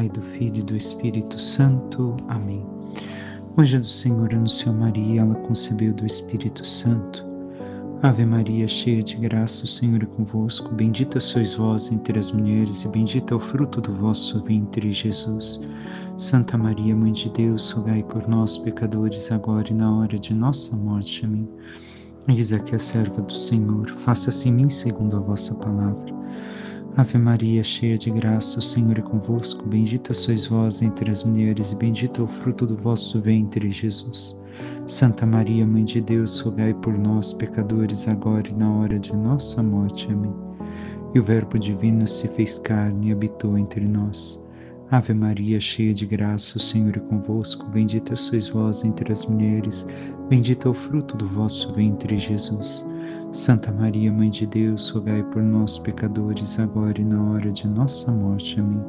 Pai, do Filho e do Espírito Santo. Amém. O anjo do Senhor anunciou Maria, ela concebeu do Espírito Santo. Ave Maria, cheia de graça, o Senhor é convosco. Bendita sois vós entre as mulheres, e bendito é o fruto do vosso ventre, Jesus. Santa Maria, Mãe de Deus, rogai por nós, pecadores, agora e na hora de nossa morte. Amém. Eis aqui a serva do Senhor, faça-se em mim segundo a vossa palavra. Ave Maria, cheia de graça, o Senhor é convosco. Bendita sois vós entre as mulheres, e bendito é o fruto do vosso ventre, Jesus. Santa Maria, Mãe de Deus, rogai por nós, pecadores, agora e na hora de nossa morte. Amém. E o Verbo divino se fez carne e habitou entre nós. Ave Maria, cheia de graça, o Senhor é convosco. Bendita sois vós entre as mulheres, bendito é o fruto do vosso ventre, Jesus. Santa Maria, Mãe de Deus, rogai por nós, pecadores, agora e na hora de nossa morte. Amém.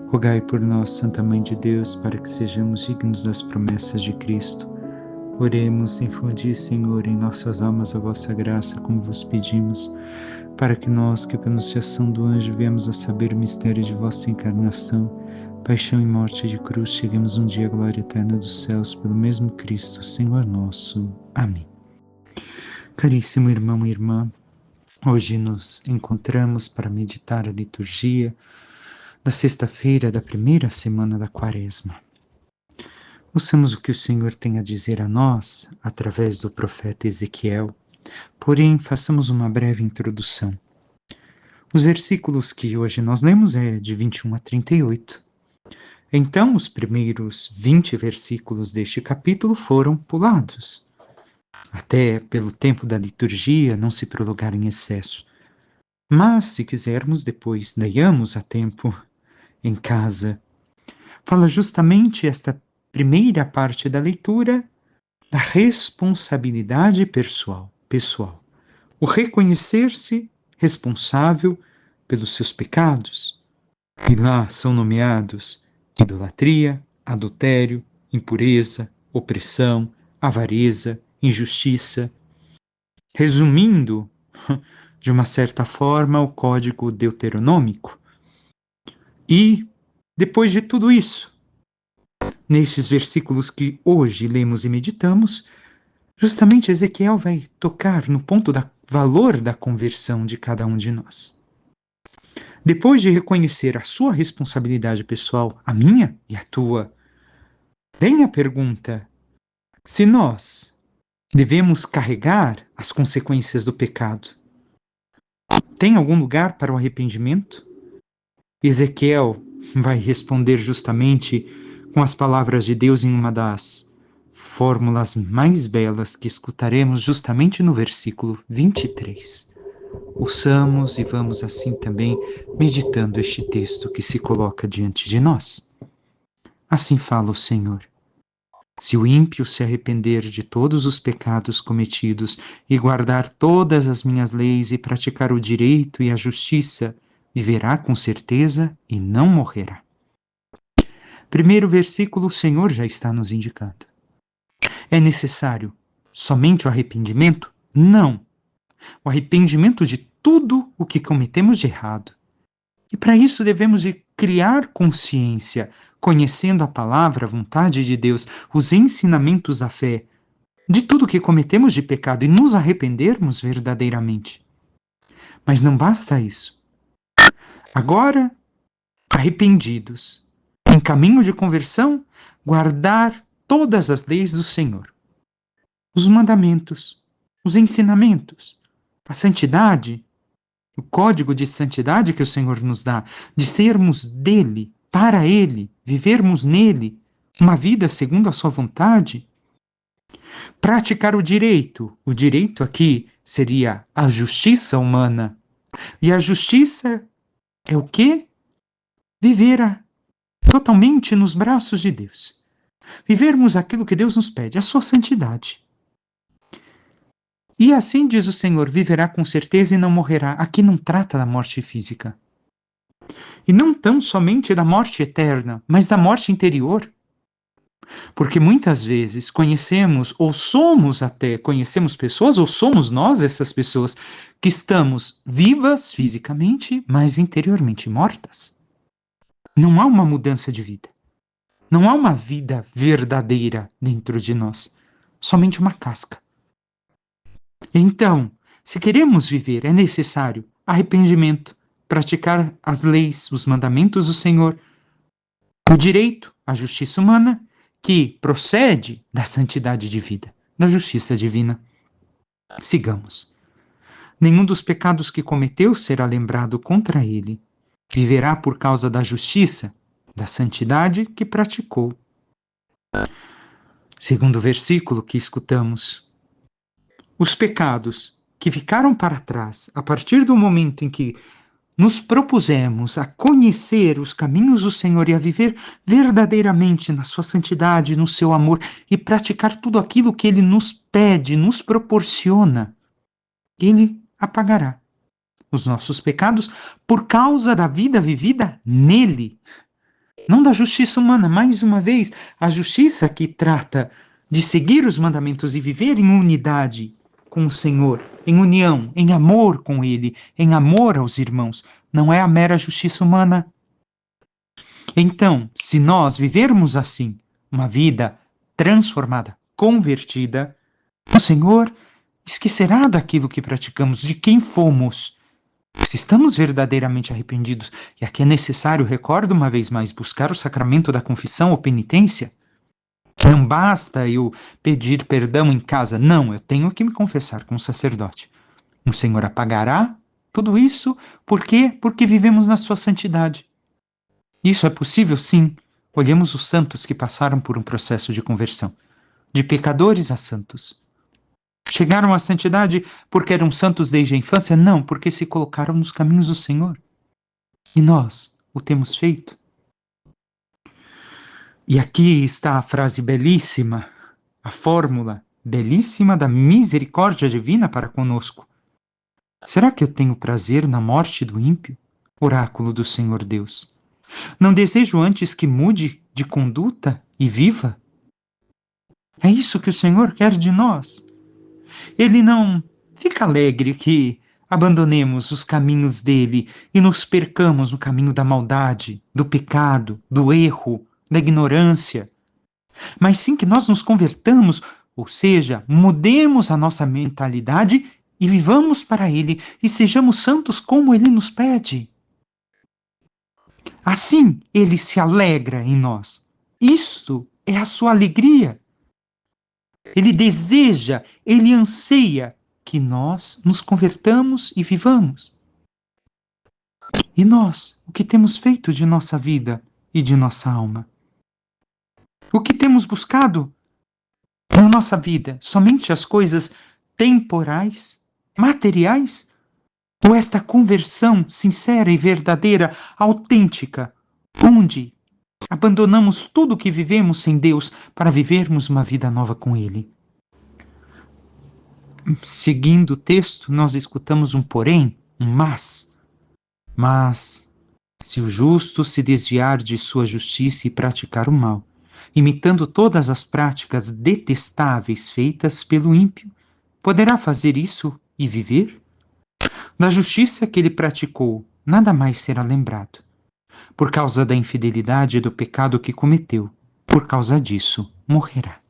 Rogai por nós, Santa Mãe de Deus, para que sejamos dignos das promessas de Cristo. Oremos, infundi, Senhor, em nossas almas a vossa graça, como vos pedimos, para que nós, que pela anunciação do anjo viemos a saber o mistério de vossa encarnação, paixão e morte de cruz, cheguemos um dia à glória eterna dos céus, pelo mesmo Cristo, Senhor nosso. Amém. Caríssimo irmão e irmã, hoje nos encontramos para meditar a liturgia da sexta-feira da primeira semana da Quaresma. Ouçamos o que o Senhor tem a dizer a nós através do profeta Ezequiel, porém façamos uma breve introdução. Os versículos que hoje nós lemos é de 21 a 38. Então, os primeiros 20 versículos deste capítulo foram pulados, até pelo tempo da liturgia não se prolongar em excesso. Mas, se quisermos, depois leiamos a tempo em casa. Fala justamente esta primeira parte da leitura da responsabilidade pessoal. O reconhecer-se responsável pelos seus pecados. E lá são nomeados idolatria, adultério, impureza, opressão, avareza, injustiça. Resumindo, de uma certa forma, o código deuteronômico. E, depois de tudo isso, nestes versículos que hoje lemos e meditamos, justamente Ezequiel vai tocar no ponto do valor da conversão de cada um de nós. Depois de reconhecer a sua responsabilidade pessoal, a minha e a tua, vem a pergunta: se nós devemos carregar as consequências do pecado, tem algum lugar para o arrependimento? Ezequiel vai responder justamente com as palavras de Deus em uma das fórmulas mais belas que escutaremos justamente no versículo 23. Ouçamos e vamos assim também meditando este texto que se coloca diante de nós. Assim fala o Senhor: se o ímpio se arrepender de todos os pecados cometidos e guardar todas as minhas leis e praticar o direito e a justiça, viverá com certeza e não morrerá. Primeiro versículo, o Senhor já está nos indicando. É necessário somente o arrependimento? Não. O arrependimento de tudo o que cometemos de errado. E para isso devemos de criar consciência, conhecendo a palavra, a vontade de Deus, os ensinamentos da fé, de tudo o que cometemos de pecado e nos arrependermos verdadeiramente. Mas não basta isso. Agora, arrependidos, em caminho de conversão, guardar todas as leis do Senhor, os mandamentos, os ensinamentos, a santidade, o código de santidade que o Senhor nos dá, de sermos dele, para ele, vivermos nele, uma vida segundo a sua vontade. Praticar o direito aqui seria a justiça humana. E a justiça é o quê? Viver totalmente nos braços de Deus. Vivermos aquilo que Deus nos pede, a sua santidade. E assim diz o Senhor, viverá com certeza e não morrerá. Aqui não trata da morte física. E não tão somente da morte eterna, mas da morte interior. Porque muitas vezes conhecemos pessoas, ou somos nós essas pessoas, que estamos vivas fisicamente, mas interiormente mortas. Não há uma mudança de vida. Não há uma vida verdadeira dentro de nós. Somente uma casca. Então, se queremos viver, é necessário arrependimento, praticar as leis, os mandamentos do Senhor, o direito, a justiça humana, que procede da santidade de vida, da justiça divina. Sigamos. Nenhum dos pecados que cometeu será lembrado contra ele. Viverá por causa da justiça, da santidade que praticou. Segundo o versículo que escutamos, os pecados que ficaram para trás a partir do momento em que nos propusemos a conhecer os caminhos do Senhor e a viver verdadeiramente na sua santidade, no seu amor e praticar tudo aquilo que Ele nos pede, nos proporciona, Ele apagará os nossos pecados por causa da vida vivida nele. Não da justiça humana, mais uma vez, a justiça que trata de seguir os mandamentos e viver em unidade com o Senhor, em união, em amor com Ele, em amor aos irmãos, não é a mera justiça humana. Então, se nós vivermos assim, uma vida transformada, convertida, o Senhor esquecerá daquilo que praticamos, de quem fomos. Se estamos verdadeiramente arrependidos, e aqui é necessário, recordo uma vez mais, buscar o sacramento da confissão ou penitência, não basta eu pedir perdão em casa, não, eu tenho que me confessar com o sacerdote. O Senhor apagará tudo isso, por quê? Porque vivemos na sua santidade. Isso é possível? Sim. Olhemos os santos que passaram por um processo de conversão, de pecadores a santos. Chegaram à santidade porque eram santos desde a infância? Não, porque se colocaram nos caminhos do Senhor. E nós o temos feito. E aqui está a frase belíssima, a fórmula belíssima da misericórdia divina para conosco. Será que eu tenho prazer na morte do ímpio? Oráculo do Senhor Deus. Não desejo antes que mude de conduta e viva? É isso que o Senhor quer de nós. Ele não fica alegre que abandonemos os caminhos dele e nos percamos no caminho da maldade, do pecado, do erro, da ignorância, mas sim que nós nos convertamos, ou seja, mudemos a nossa mentalidade e vivamos para ele e sejamos santos como ele nos pede. Assim, ele se alegra em nós. Isto é a sua alegria. Ele deseja, ele anseia que nós nos convertamos e vivamos. E nós, o que temos feito de nossa vida e de nossa alma? O que temos buscado na nossa vida? Somente as coisas temporais, materiais? Ou esta conversão sincera e verdadeira, autêntica, onde abandonamos tudo o que vivemos sem Deus para vivermos uma vida nova com Ele? Seguindo o texto, nós escutamos um porém, um mas. Mas, se o justo se desviar de sua justiça e praticar o mal, imitando todas as práticas detestáveis feitas pelo ímpio, poderá fazer isso e viver? Da justiça que ele praticou, nada mais será lembrado. Por causa da infidelidade e do pecado que cometeu, por causa disso, morrerá.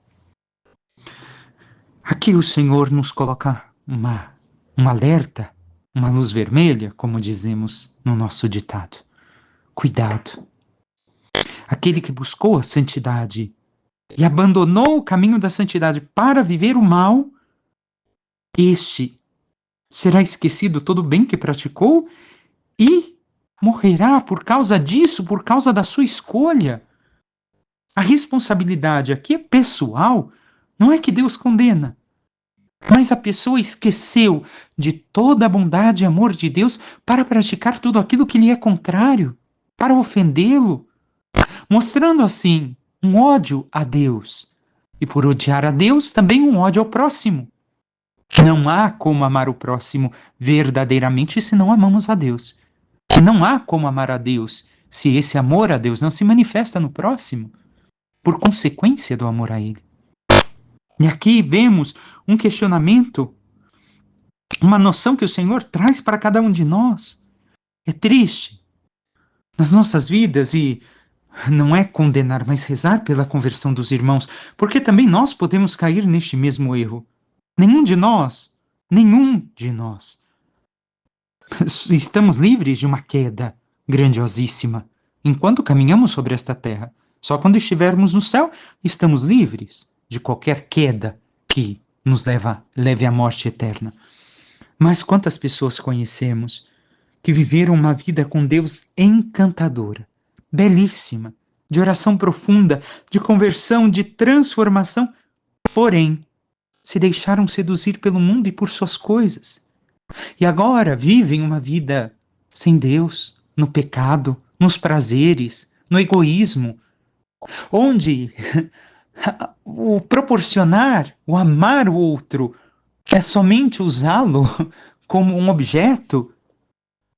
Aqui o Senhor nos coloca um alerta, uma luz vermelha, como dizemos no nosso ditado. Cuidado. Aquele que buscou a santidade e abandonou o caminho da santidade para viver o mal, este será esquecido todo o bem que praticou e morrerá por causa disso, por causa da sua escolha. A responsabilidade aqui é pessoal, não é que Deus condena. Mas a pessoa esqueceu de toda a bondade e amor de Deus para praticar tudo aquilo que lhe é contrário, para ofendê-lo, mostrando assim um ódio a Deus. E por odiar a Deus, também um ódio ao próximo. Não há como amar o próximo verdadeiramente se não amamos a Deus. E não há como amar a Deus se esse amor a Deus não se manifesta no próximo, por consequência do amor a Ele. E aqui vemos um questionamento, uma noção que o Senhor traz para cada um de nós. É triste, nas nossas vidas e não é condenar, mas rezar pela conversão dos irmãos, porque também nós podemos cair neste mesmo erro. Nenhum de nós, estamos livres de uma queda grandiosíssima enquanto caminhamos sobre esta terra. Só quando estivermos no céu, estamos livres de qualquer queda que nos leve à morte eterna. Mas quantas pessoas conhecemos que viveram uma vida com Deus encantadora, belíssima, de oração profunda, de conversão, de transformação, porém se deixaram seduzir pelo mundo e por suas coisas. E agora vivem uma vida sem Deus, no pecado, nos prazeres, no egoísmo, onde o proporcionar, o amar o outro, é somente usá-lo como um objeto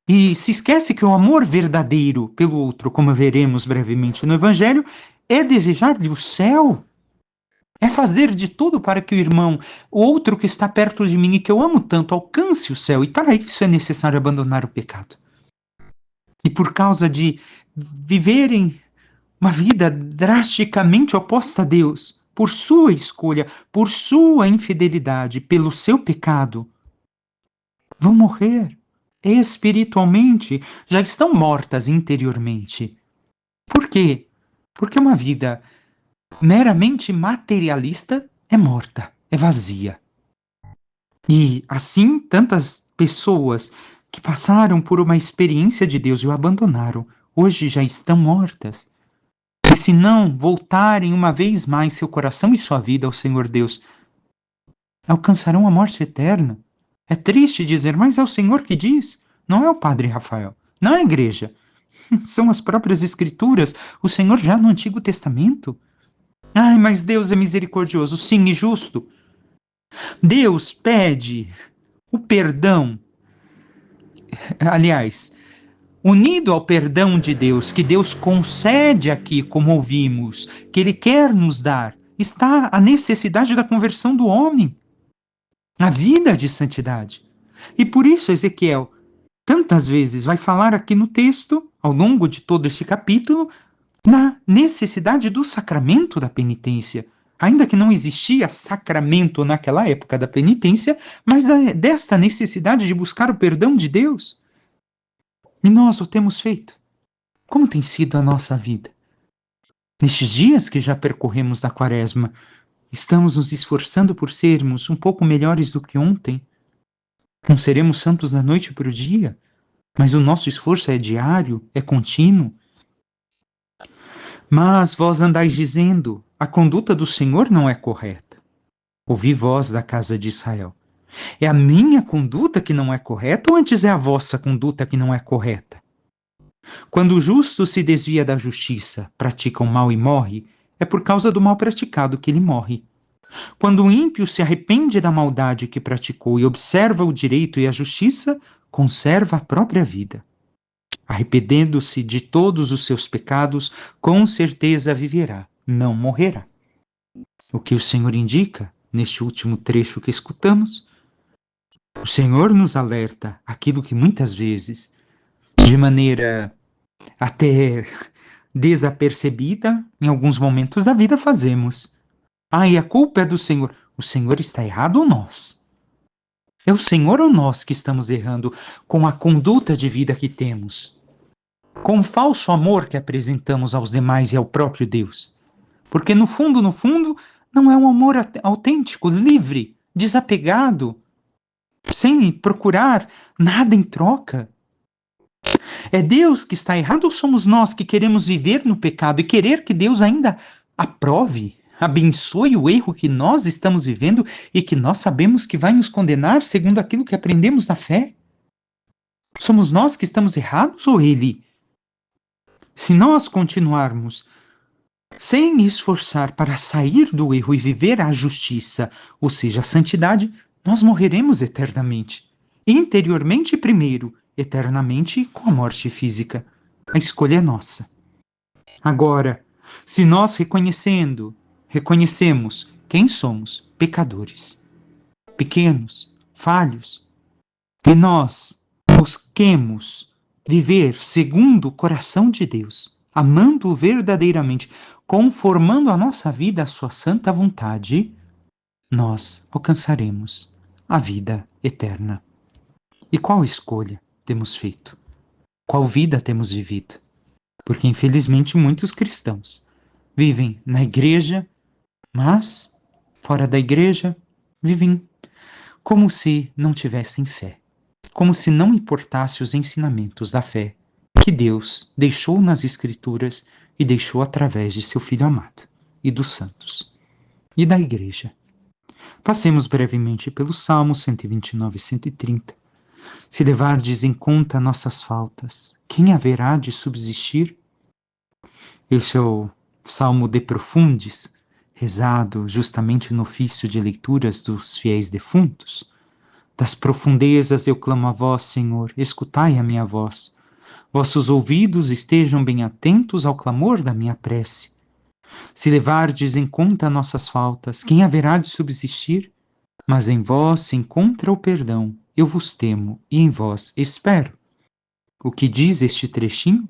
e se esquece que o amor verdadeiro pelo outro, como veremos brevemente no Evangelho, é desejar-lhe o céu. É fazer de tudo para que o irmão, o outro que está perto de mim e que eu amo tanto, alcance o céu. E para isso é necessário abandonar o pecado. E por causa de viverem uma vida drasticamente oposta a Deus, por sua escolha, por sua infidelidade, pelo seu pecado, vão morrer espiritualmente, já estão mortas interiormente. Por quê? Porque uma vida meramente materialista é morta, é vazia. E assim, tantas pessoas que passaram por uma experiência de Deus e o abandonaram, hoje já estão mortas. E se não voltarem uma vez mais seu coração e sua vida ao Senhor Deus, alcançarão a morte eterna. É triste dizer, mas é o Senhor que diz, não é o Padre Rafael, não é a igreja. São as próprias Escrituras, o Senhor já no Antigo Testamento. Ai, mas Deus é misericordioso, sim, e justo. Deus pede o perdão, aliás, unido ao perdão de Deus, que Deus concede aqui, como ouvimos, que Ele quer nos dar, está a necessidade da conversão do homem, a vida de santidade. E por isso Ezequiel tantas vezes vai falar aqui no texto, ao longo de todo este capítulo, na necessidade do sacramento da penitência. Ainda que não existia sacramento naquela época da penitência, mas desta necessidade de buscar o perdão de Deus. E nós o temos feito. Como tem sido a nossa vida? Nestes dias que já percorremos da Quaresma, estamos nos esforçando por sermos um pouco melhores do que ontem? Não seremos santos da noite para o dia, mas o nosso esforço é diário, é contínuo. Mas vós andais dizendo, a conduta do Senhor não é correta. Ouvi vós da casa de Israel. É a minha conduta que não é correta ou antes é a vossa conduta que não é correta? Quando o justo se desvia da justiça, pratica o mal e morre, é por causa do mal praticado que ele morre. Quando o ímpio se arrepende da maldade que praticou e observa o direito e a justiça, conserva a própria vida. Arrependendo-se de todos os seus pecados, com certeza viverá, não morrerá. O que o Senhor indica, neste último trecho que escutamos, o Senhor nos alerta aquilo que muitas vezes, de maneira até desapercebida, em alguns momentos da vida fazemos. E a culpa é do Senhor. O Senhor está errado ou nós? É o Senhor ou nós que estamos errando com a conduta de vida que temos? Com o falso amor que apresentamos aos demais e ao próprio Deus? Porque no fundo, não é um amor autêntico, livre, desapegado, sem procurar nada em troca. É Deus que está errado ou somos nós que queremos viver no pecado e querer que Deus ainda aprove, abençoe o erro que nós estamos vivendo e que nós sabemos que vai nos condenar segundo aquilo que aprendemos na fé? Somos nós que estamos errados ou Ele? Se nós continuarmos sem esforçar para sair do erro e viver a justiça, ou seja, a santidade, nós morreremos eternamente. Interiormente primeiro, eternamente com a morte física. A escolha é nossa. Agora, se nós reconhecemos quem somos, pecadores, pequenos, falhos, e nós busquemos viver segundo o coração de Deus, amando-o verdadeiramente, conformando a nossa vida à sua santa vontade, nós alcançaremos a vida eterna. E qual escolha temos feito? Qual vida temos vivido? Porque, infelizmente, muitos cristãos vivem na igreja, mas, fora da igreja, vivem como se não tivessem fé, como se não importasse os ensinamentos da fé que Deus deixou nas Escrituras e deixou através de seu Filho amado e dos santos e da igreja. Passemos brevemente pelos Salmos 129 e 130. Se levardes em conta nossas faltas, quem haverá de subsistir? Este é o Salmo de Profundis, rezado justamente no ofício de leituras dos fiéis defuntos. Das profundezas eu clamo a vós, Senhor, escutai a minha voz. Vossos ouvidos estejam bem atentos ao clamor da minha prece. Se levardes em conta nossas faltas, quem haverá de subsistir? Mas em vós se encontra o perdão, eu vos temo e em vós espero. O que diz este trechinho?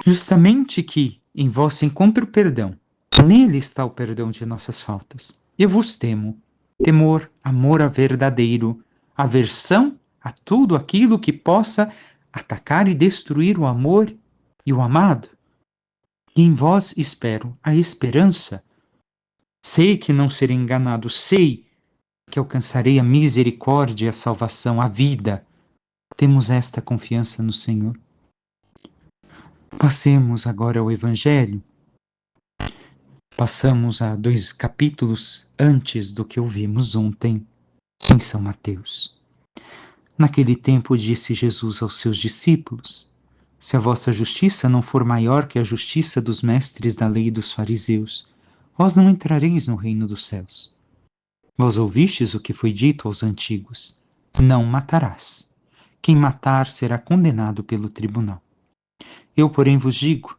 Justamente que em vós se encontra o perdão. Nele está o perdão de nossas faltas. Eu vos temo. Temor, amor a verdadeiro, aversão a tudo aquilo que possa atacar e destruir o amor e o amado. E em vós espero a esperança. Sei que não serei enganado, sei que alcançarei a misericórdia, a salvação, a vida. Temos esta confiança no Senhor. Passemos agora ao Evangelho. Passamos a 2 capítulos antes do que ouvimos ontem em São Mateus. Naquele tempo disse Jesus aos seus discípulos: se a vossa justiça não for maior que a justiça dos mestres da lei e dos fariseus, vós não entrareis no reino dos céus. Vós ouvistes o que foi dito aos antigos: não matarás. Quem matar será condenado pelo tribunal. Eu, porém, vos digo: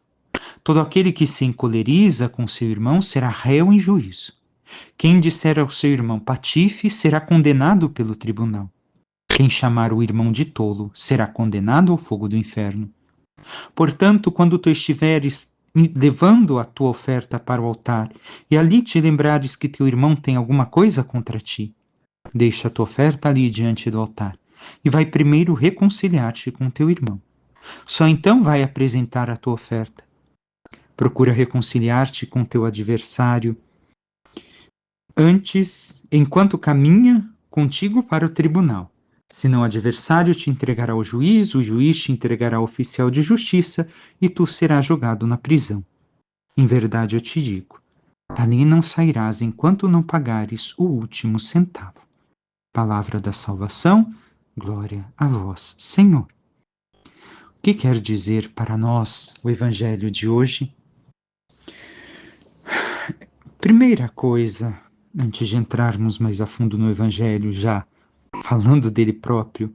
todo aquele que se encoleriza com seu irmão será réu em juízo. Quem disser ao seu irmão patife será condenado pelo tribunal. Quem chamar o irmão de tolo será condenado ao fogo do inferno. Portanto, quando tu estiveres levando a tua oferta para o altar e ali te lembrares que teu irmão tem alguma coisa contra ti, deixa a tua oferta ali diante do altar e vai primeiro reconciliar-te com teu irmão. Só então vai apresentar a tua oferta. Procura reconciliar-te com teu adversário antes, enquanto caminha contigo para o tribunal. Senão o adversário te entregará ao juiz, o juiz te entregará ao oficial de justiça e tu serás jogado na prisão. Em verdade eu te digo, dali não sairás enquanto não pagares o último centavo. Palavra da salvação, glória a vós, Senhor. O que quer dizer para nós o Evangelho de hoje? Primeira coisa, antes de entrarmos mais a fundo no Evangelho, já falando dele próprio,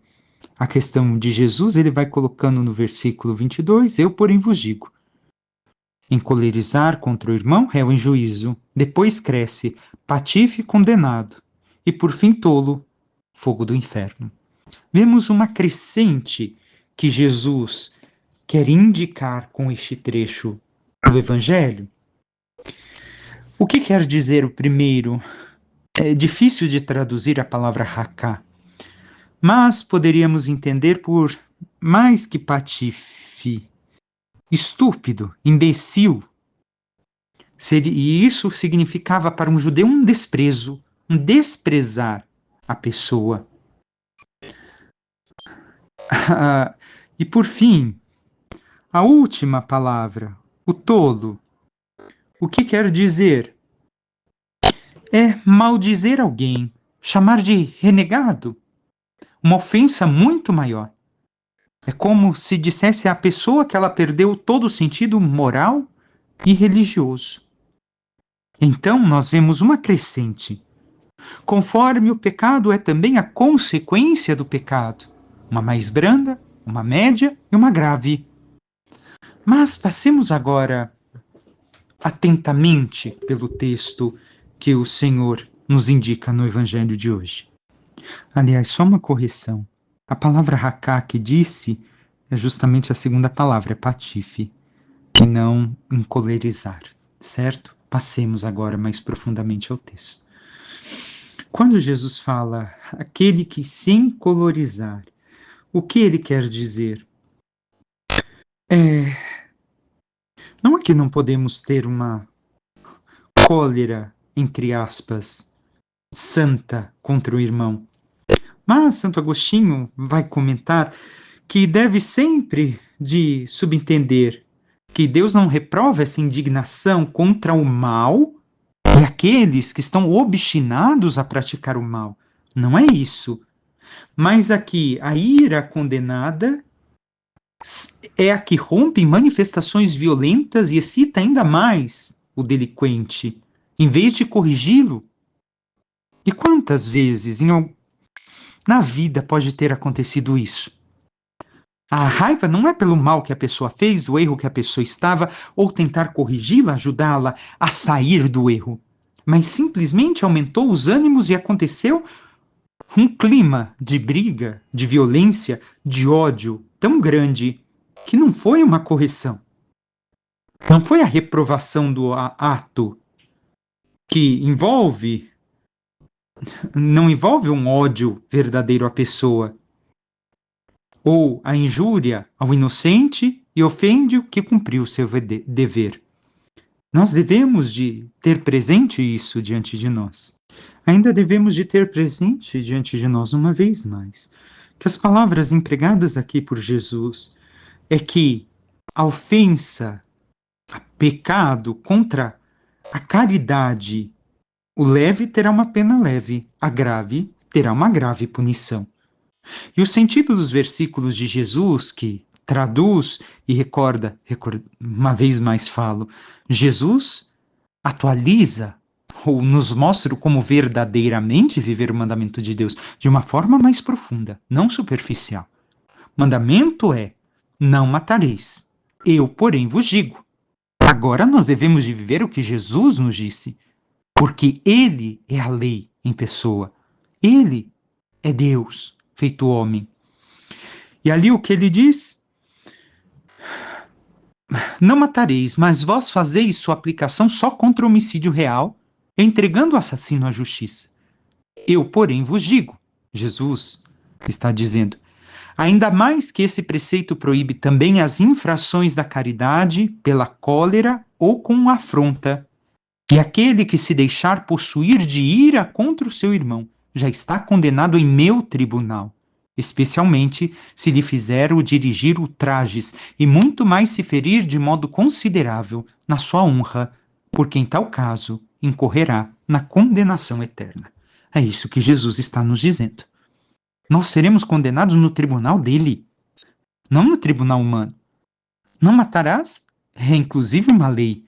a questão de Jesus, ele vai colocando no versículo 22, eu, porém, vos digo. Encolerizar contra o irmão, réu em juízo. Depois cresce, patife condenado. E por fim, tolo, fogo do inferno. Vemos uma crescente que Jesus quer indicar com este trecho do Evangelho. O que quer dizer o primeiro? É difícil de traduzir a palavra raká, mas poderíamos entender por mais que patife, estúpido, imbecil. E isso significava para um judeu um desprezo, um desprezar a pessoa. E por fim, a última palavra, o tolo. O que quer dizer? É maldizer alguém, chamar de renegado. Uma ofensa muito maior. É como se dissesse à pessoa que ela perdeu todo o sentido moral e religioso. Então, nós vemos uma crescente. Conforme o pecado é também a consequência do pecado. Uma mais branda, uma média e uma grave. Mas passemos agora atentamente pelo texto que o Senhor nos indica no Evangelho de hoje. Aliás, só uma correção. A palavra raká que disse é justamente a segunda palavra, é patife, e não encolerizar, certo? Passemos agora mais profundamente ao texto. Quando Jesus fala aquele que se encolorizar, o que ele quer dizer? Não é que não podemos ter uma cólera, entre aspas, santa contra o irmão. Mas Santo Agostinho vai comentar que deve sempre de subentender que Deus não reprova essa indignação contra o mal e aqueles que estão obstinados a praticar o mal. Não é isso. Mas aqui a ira condenada é a que rompe em manifestações violentas e excita ainda mais o delinquente, em vez de corrigi-lo. E quantas vezes na vida pode ter acontecido isso? A raiva não é pelo mal que a pessoa fez, o erro que a pessoa estava, ou tentar corrigi-la, ajudá-la a sair do erro, mas simplesmente aumentou os ânimos e aconteceu um clima de briga, de violência, de ódio tão grande que não foi uma correção. Não foi a reprovação do ato que não envolve um ódio verdadeiro à pessoa, ou a injúria ao inocente e ofende o que cumpriu o seu dever. Nós devemos de ter presente isso diante de nós. Ainda devemos de ter presente diante de nós uma vez mais que as palavras empregadas aqui por Jesus é que a ofensa, a pecado contra a caridade, o leve terá uma pena leve, a grave terá uma grave punição. E o sentido dos versículos de Jesus, que traduz e recorda, uma vez mais falo, Jesus atualiza ou nos mostra como verdadeiramente viver o mandamento de Deus de uma forma mais profunda, não superficial. Mandamento é: não matareis. Eu, porém, vos digo. Agora nós devemos de viver o que Jesus nos disse, porque Ele é a lei em pessoa. Ele é Deus feito homem. E ali o que ele diz? Não matareis, mas vós fazeis sua aplicação só contra o homicídio real, entregando o assassino à justiça. Eu, porém, vos digo, Jesus está dizendo, ainda mais que esse preceito proíbe também as infrações da caridade pela cólera ou com afronta. E aquele que se deixar possuir de ira contra o seu irmão já está condenado em meu tribunal, especialmente se lhe fizer o dirigir ultrajes e muito mais se ferir de modo considerável na sua honra, porque em tal caso incorrerá na condenação eterna. É isso que Jesus está nos dizendo. Nós seremos condenados no tribunal dele, não no tribunal humano. Não matarás é inclusive uma lei,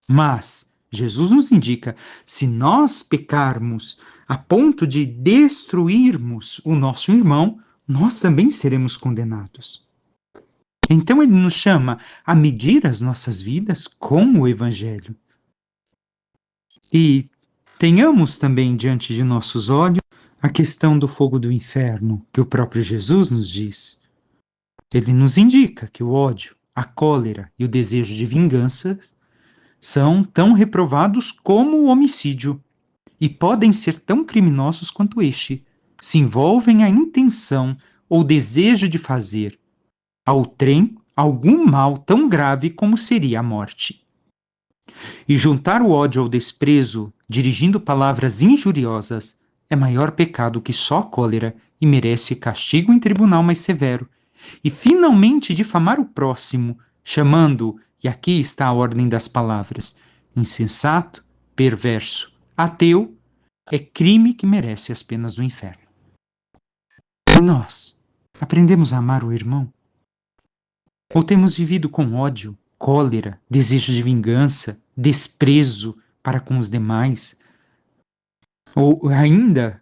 mas Jesus nos indica, se nós pecarmos a ponto de destruirmos o nosso irmão, nós também seremos condenados. Então ele nos chama a medir as nossas vidas com o Evangelho. E tenhamos também diante de nossos olhos a questão do fogo do inferno, que o próprio Jesus nos diz. Ele nos indica que o ódio, a cólera e o desejo de vingança são tão reprovados como o homicídio e podem ser tão criminosos quanto este, se envolvem a intenção ou desejo de fazer ao trem algum mal tão grave como seria a morte. E juntar o ódio ao desprezo, dirigindo palavras injuriosas, é maior pecado que só a cólera e merece castigo em tribunal mais severo. E finalmente difamar o próximo, chamando, e aqui está a ordem das palavras, insensato, perverso, ateu, é crime que merece as penas do inferno. E nós, aprendemos a amar o irmão? Ou temos vivido com ódio, cólera, desejo de vingança, desprezo para com os demais? Ou ainda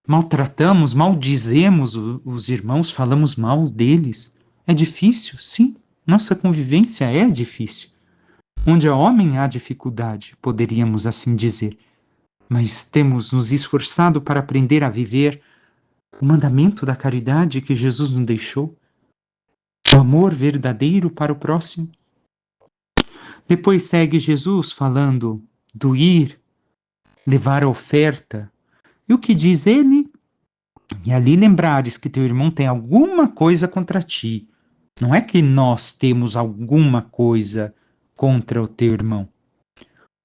maltratamos, maldizemos os irmãos, falamos mal deles? É difícil, sim. Nossa convivência é difícil. Onde há homem há dificuldade, poderíamos assim dizer. Mas temos nos esforçado para aprender a viver o mandamento da caridade que Jesus nos deixou. o amor verdadeiro para o próximo. Depois segue Jesus falando do ir, levar a oferta. E o que diz ele? E ali lembrares que teu irmão tem alguma coisa contra ti. Não é que nós temos alguma coisa contra o teu irmão.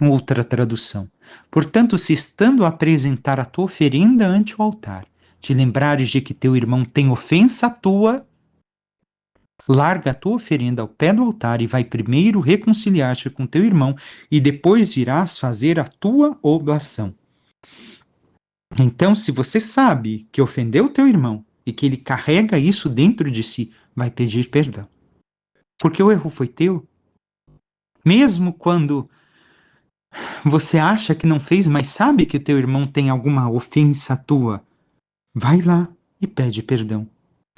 Outra tradução. Portanto, se estando a apresentar a tua oferenda ante o altar, te lembrares de que teu irmão tem ofensa tua, larga a tua oferenda ao pé do altar e vai primeiro reconciliar-te com teu irmão e depois virás fazer a tua oblação. Então, se você sabe que ofendeu teu irmão e que ele carrega isso dentro de si, vai pedir perdão. Porque o erro foi teu. Mesmo quando você acha que não fez, mas sabe que o teu irmão tem alguma ofensa tua, vai lá e pede perdão.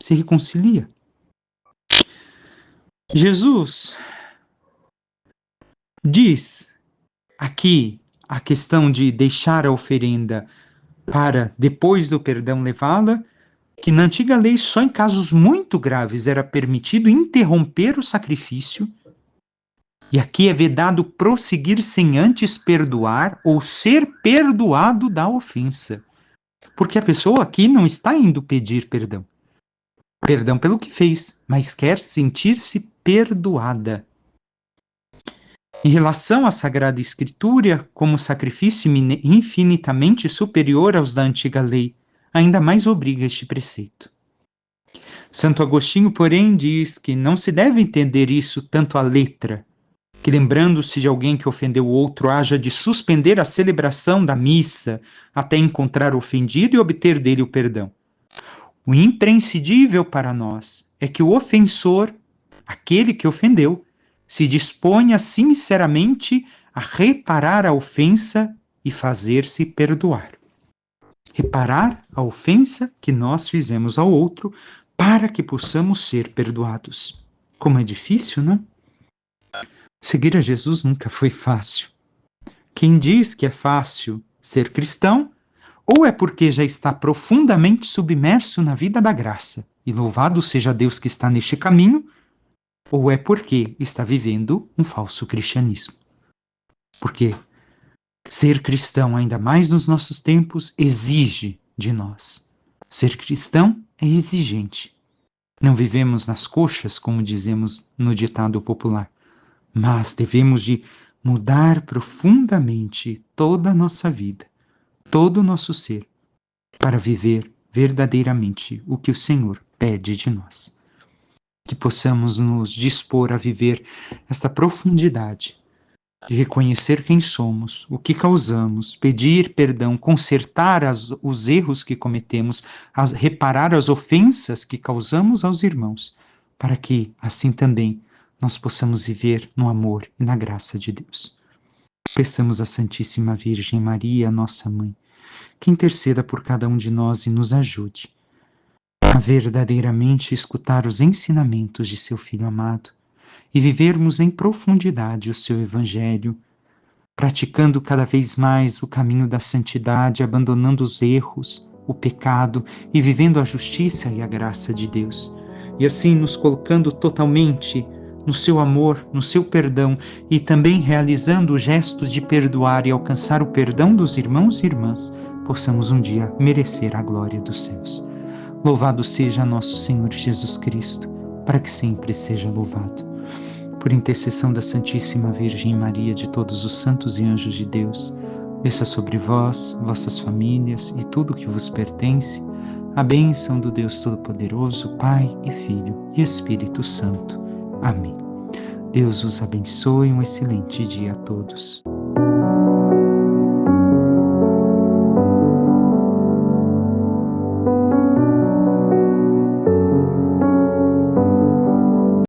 Se reconcilia. Jesus diz aqui a questão de deixar a oferenda para depois do perdão levá-la, que na antiga lei só em casos muito graves era permitido interromper o sacrifício, e aqui é vedado prosseguir sem antes perdoar ou ser perdoado da ofensa. Porque a pessoa aqui não está indo pedir perdão. Perdão pelo que fez, mas quer sentir-se perdoada. Em relação à Sagrada Escritura, como sacrifício infinitamente superior aos da antiga lei, ainda mais obriga este preceito. Santo Agostinho, porém, diz que não se deve entender isso tanto à letra, que lembrando-se de alguém que ofendeu o outro, haja de suspender a celebração da missa até encontrar o ofendido e obter dele o perdão. O imprescindível para nós é que o ofensor, aquele que ofendeu, se disponha sinceramente a reparar a ofensa e fazer-se perdoar. Reparar a ofensa que nós fizemos ao outro para que possamos ser perdoados. Como é difícil, não? Seguir a Jesus nunca foi fácil. Quem diz que é fácil ser cristão, ou é porque já está profundamente submerso na vida da graça, e louvado seja Deus que está neste caminho, ou é porque está vivendo um falso cristianismo. Porque ser cristão, ainda mais nos nossos tempos, exige de nós. Ser cristão é exigente. Não vivemos nas coxas, como dizemos no ditado popular, mas devemos de mudar profundamente toda a nossa vida, todo o nosso ser, para viver verdadeiramente o que o Senhor pede de nós. Que possamos nos dispor a viver esta profundidade de reconhecer quem somos, o que causamos, pedir perdão, consertar os erros que cometemos, reparar as ofensas que causamos aos irmãos, para que, assim também, nós possamos viver no amor e na graça de Deus. Peçamos à Santíssima Virgem Maria, nossa Mãe, que interceda por cada um de nós e nos ajude a verdadeiramente escutar os ensinamentos de seu Filho amado e vivermos em profundidade o seu Evangelho, praticando cada vez mais o caminho da santidade, abandonando os erros, o pecado e vivendo a justiça e a graça de Deus. E assim nos colocando totalmente no seu amor, no seu perdão e também realizando o gesto de perdoar e alcançar o perdão dos irmãos e irmãs, possamos um dia merecer a glória dos céus. Louvado seja nosso Senhor Jesus Cristo, para que sempre seja louvado. Por intercessão da Santíssima Virgem Maria, de todos os santos e anjos de Deus, desça sobre vós, vossas famílias e tudo que vos pertence, a bênção do Deus Todo-Poderoso, Pai e Filho e Espírito Santo. Amém. Deus os abençoe, um excelente dia a todos.